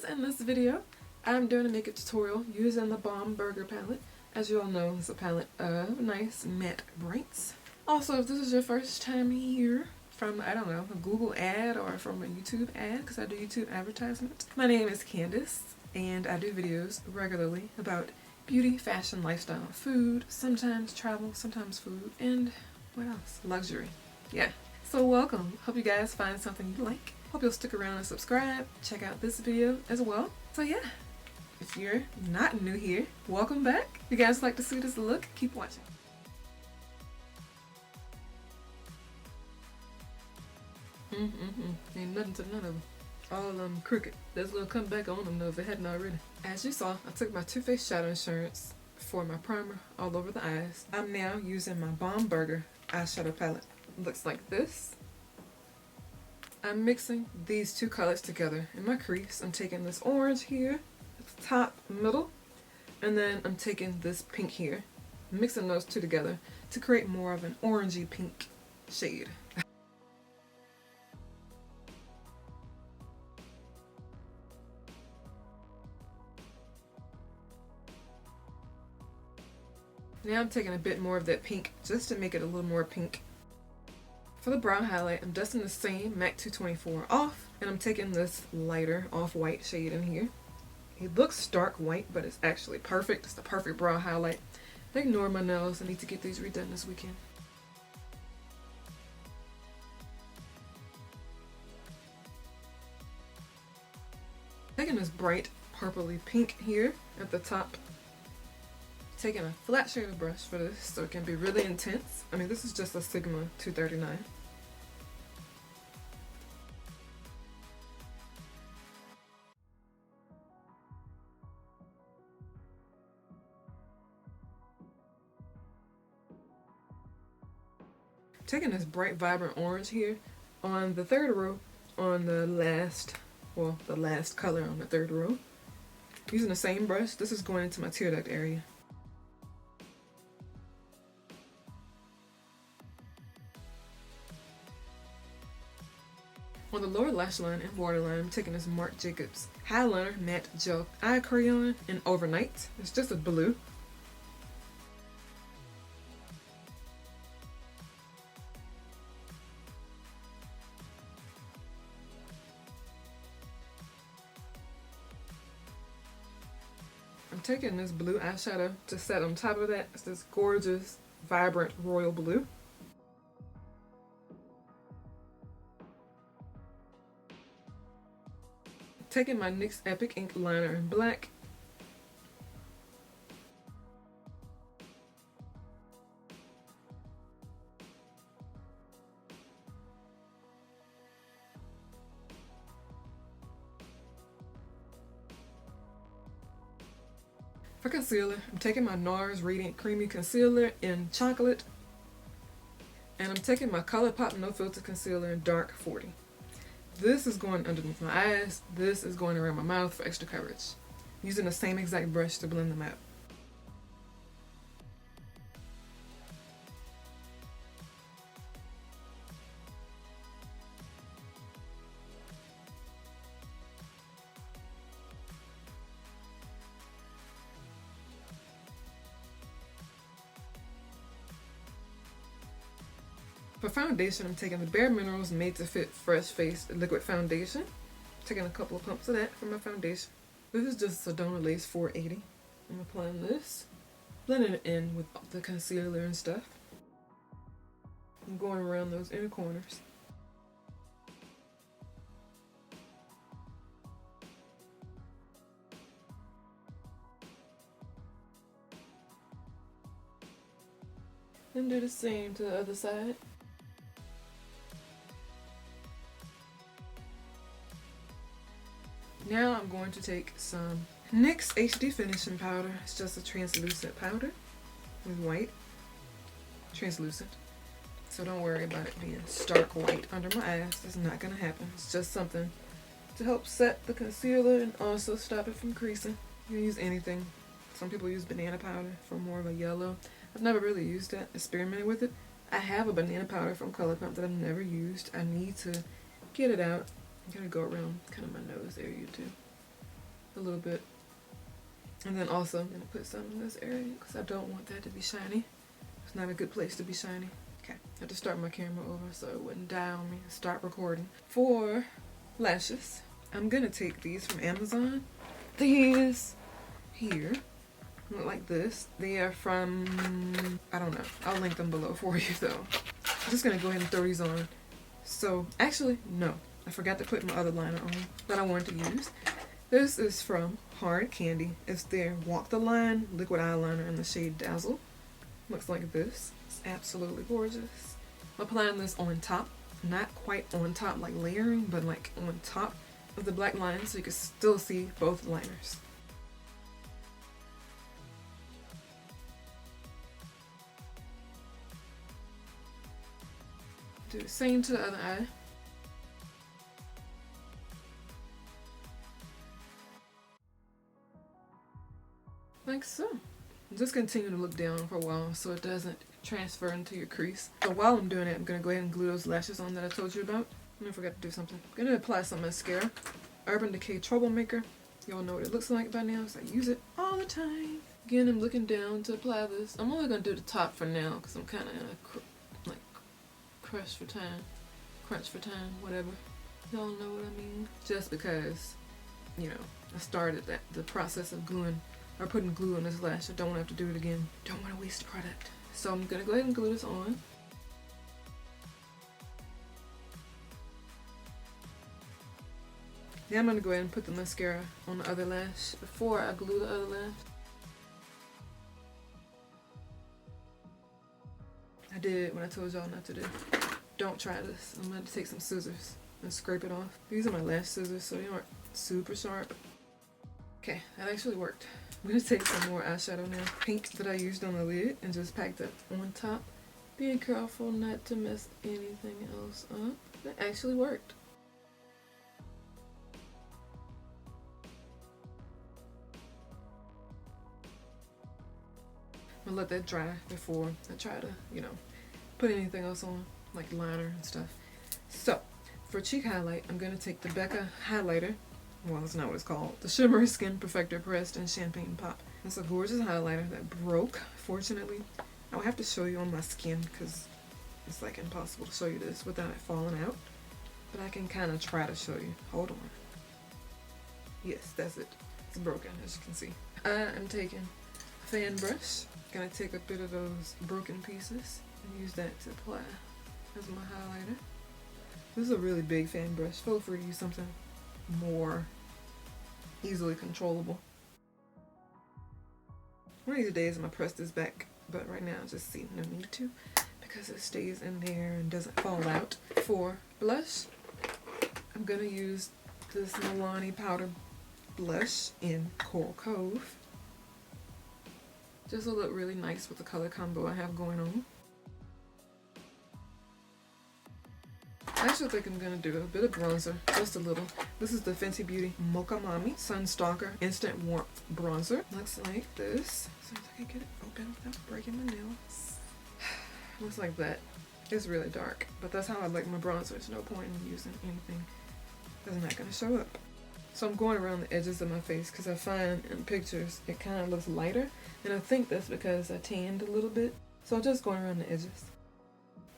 in this video I'm doing a makeup tutorial using the Bomb Burger palette. As you all know, it's a palette of nice matte brights. Also, if this is your first time here from, I don't know, a Google ad or from a YouTube ad, because I do YouTube advertisements, my name is Candace and I do videos regularly about beauty, fashion, lifestyle, food, sometimes travel, sometimes food, and what else? Luxury. Yeah. So welcome. Hope you guys find something you like. Hope you'll stick around and subscribe. Check out this video as well. So yeah, if you're not new here, welcome back. If you guys like to see this look, keep watching. Ain't nothing to none of them. All of them crooked. That's gonna come back on them though if it hadn't already. As you saw, I took my Too Faced Shadow Insurance for my primer all over the eyes. I'm now using my Bomb Burger eyeshadow palette. Looks like this. I'm mixing these two colors together in my crease. I'm taking this orange here at the top middle, and then I'm taking this pink here, mixing those two together to create more of an orangey pink shade. Now I'm taking a bit more of that pink just to make it a little more pink. For the brow highlight, I'm dusting the same MAC 224 off, and I'm taking this lighter off-white shade in here. It looks stark white, but it's actually perfect. It's the perfect brow highlight. Ignore my nails. I need to get these redone this weekend. Taking this bright purpley pink here at the top. Taking a flat shader brush for this so it can be really intense. I mean, this is just a Sigma 239. Taking this bright vibrant orange here on the third row on the last color on the third row. Using the same brush, this is going into my tear duct area. On the lower lash line and waterline, I'm taking this Marc Jacobs Highliner Matte Gel Eye Crayon in Overnight. It's just a blue. I'm taking this blue eyeshadow to set on top of that. It's this gorgeous, vibrant royal blue. Taking my NYX Epic Ink liner in black. For concealer, I'm taking my NARS Radiant Creamy Concealer in chocolate. And I'm taking my ColourPop No Filter Concealer in dark 40. This is going underneath my eyes. This is going around my mouth for extra coverage. Using the same exact brush to blend them out. For foundation, I'm taking the Bare Minerals Made to Fit Fresh Face Liquid Foundation. Taking a couple of pumps of that for my foundation. This is just Sedona Lace 480. I'm applying this, blending it in with the concealer and stuff. I'm going around those inner corners. And do the same to the other side. Now I'm going to take some NYX HD Finishing Powder. It's just a translucent powder with white. Translucent. So don't worry about it being stark white under my eyes. That's not going to happen. It's just something to help set the concealer and also stop it from creasing. You can use anything. Some people use banana powder for more of a yellow. I've never really used that, experimented with it. I have a banana powder from ColourPop that I've never used. I need to get it out. I'm gonna go around kind of my nose area too. a little bit. And then also I'm going to put some in this area because I don't want that to be shiny. It's not a good place to be shiny. Okay, I have to start my camera over so it wouldn't die on me and start recording. For lashes, I'm going to take these from Amazon. These here look like this. They are from, I don't know. I'll link them below for you though. I'm just going to go ahead and throw these on. So, actually, no. I forgot to put my other liner on that I wanted to use. This is from Hard Candy. It's their Walk the Line liquid eyeliner in the shade Dazzle. Looks like this. It's absolutely gorgeous. I'm applying this on top. Not quite on top like layering, but like on top of the black line so you can still see both liners. Do the same to the other eye. Like so. Just continue to look down for a while so it doesn't transfer into your crease. So while I'm doing it, I'm going to go ahead and glue those lashes on that I told you about. I forgot to do something. I'm going to apply some mascara. Urban Decay Troublemaker. Y'all know what it looks like by now, so I use it all the time. Again, I'm looking down to apply this. I'm only going to do the top for now because I'm kind of in a crunch for time, whatever. Y'all know what I mean? Just because, you know, I started the process of gluing or putting glue on this lash. I don't want to have to do it again. Don't want to waste the product. So I'm going to go ahead and glue this on. Now I'm going to go ahead and put the mascara on the other lash before I glue the other lash. I did what I told y'all not to do. Don't try this. I'm going to take some scissors and scrape it off. These are my lash scissors, so they aren't super sharp. Okay, that actually worked. I'm going to take some more eyeshadow now. Pink that I used on the lid and just pack that on top. Being careful not to mess anything else up. That actually worked. I'm going to let that dry before I try to, you know, put anything else on, like liner and stuff. So, for cheek highlight, I'm going to take the Becca highlighter. Well, that's not what it's called. The Shimmer Skin Perfector Pressed in Champagne Pop. It's a gorgeous highlighter that broke, fortunately. I will have to show you on my skin because it's like impossible to show you this without it falling out. But I can kind of try to show you. Hold on. Yes, that's it. It's broken, as you can see. I am taking a fan brush. Gonna take a bit of those broken pieces and use that to apply as my highlighter. This is a really big fan brush. Feel free to use something more easily controllable. One of these days I'm gonna press this back, but right now I just see no need to because it stays in there and doesn't fall out. For blush, I'm gonna use this Milani powder blush in Coral Cove. Just to look really nice with the color combo I have going on. I actually think I'm going to do a bit of bronzer, just a little. This is the Fenty Beauty Mocha Mami Sun Stalker Instant Warmth Bronzer. Looks like this. See if I can get it open without breaking my nails. Looks like that. It's really dark, but that's how I like my bronzer. There's no point in using anything that's not going to show up. So I'm going around the edges of my face because I find in pictures it kind of looks lighter. And I think that's because I tanned a little bit. So I'm just going around the edges.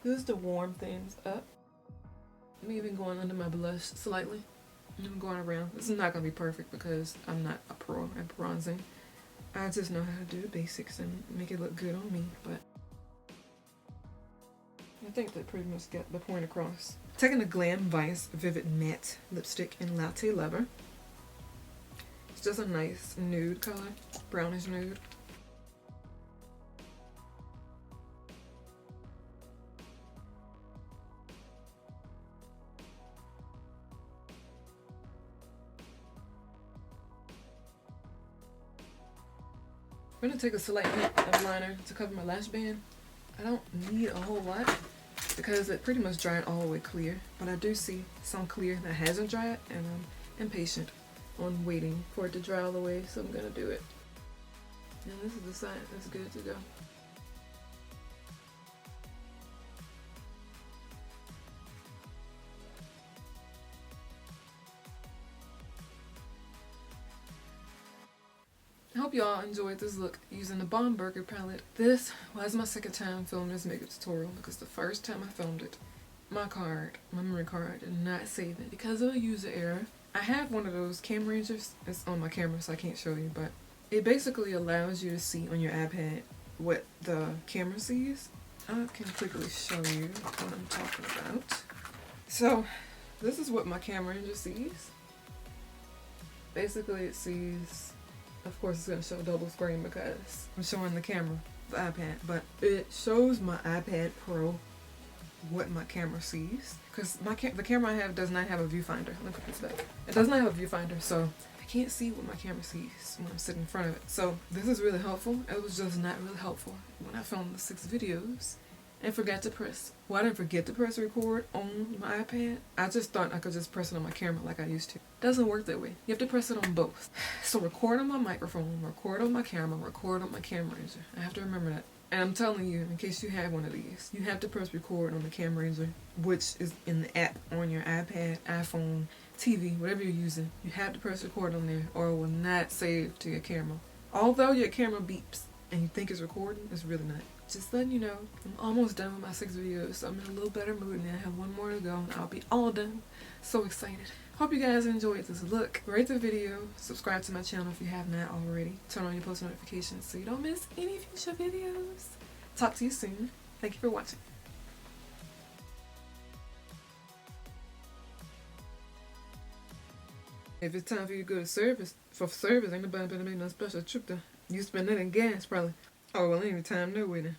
This is to warm things up. I'm even going under my blush slightly. And I'm going around. This is not going to be perfect because I'm not a pro at bronzing. I just know how to do the basics and make it look good on me. But I think that pretty much got the point across. Taking the Glam Vice Vivid Matte Lipstick in Latte Lover. It's just a nice nude color. Brownish nude. I'm going to take a select hit of liner to cover my lash band. I don't need a whole lot because it pretty much dried all the way clear. But I do see some clear that hasn't dried and I'm impatient on waiting for it to dry all the way, so I'm going to do it. And this is the side that's good to go. hope y'all enjoyed this look using the Bomb Burger palette. This was my second time filming this makeup tutorial because the first time I filmed it, my memory card, did not save it because of a user error. I have one of those cam rangers. It's on my camera so I can't show you, but it basically allows you to see on your iPad what the camera sees. I can quickly show you what I'm talking about. So this is what my camera ranger sees. Basically it sees, of course it's going to show double screen because I'm showing the camera, the iPad, but it shows my iPad Pro what my camera sees, because the camera I have does not have a viewfinder. Let me put this back. It does not have a viewfinder, so I can't see what my camera sees when I'm sitting in front of it. So this is really helpful. It was just not really helpful when I filmed the 6 videos and forgot to press. Well, I didn't forget to press record on my iPad. I just thought I could just press it on my camera like I used to. It doesn't work that way. You have to press it on both. So record on my microphone, record on my camera, record on my camera ranger. I have to remember that. And I'm telling you, in case you have one of these, you have to press record on the cam ranger, which is in the app on your iPad, iPhone, TV, whatever you're using. You have to press record on there or it will not save to your camera. Although your camera beeps and you think it's recording, it's really not. Just letting you know, I'm almost done with my 6 videos, so I'm in a little better mood now. I have 1 more to go and I'll be all done. So excited. Hope you guys enjoyed this look. Rate the video, subscribe to my channel if you have not already. Turn on your post notifications so you don't miss any future videos. Talk to you soon. Thank you for watching. If it's time for you to go to service, ain't nobody better make no special trip to. You spend that in gas probably. Oh, well, ain't time no way then.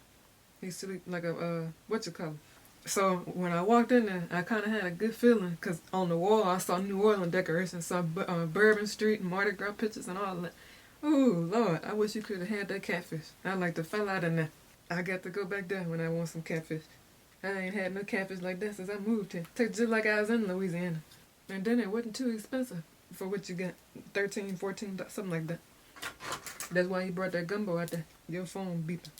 He's silly like a, whatchamacallit. So when I walked in there, I kind of had a good feeling because on the wall I saw New Orleans decorations, saw Bourbon Street and Mardi Gras pictures and all that. Ooh, Lord, I wish you could have had that catfish. I like to fell out in there. I got to go back there when I want some catfish. I ain't had no catfish like that since I moved here. Tastes just like I was in Louisiana. And then it wasn't too expensive for what you got. 13, 14, something like that. That's why you brought that gumbo out there. Your phone beeping.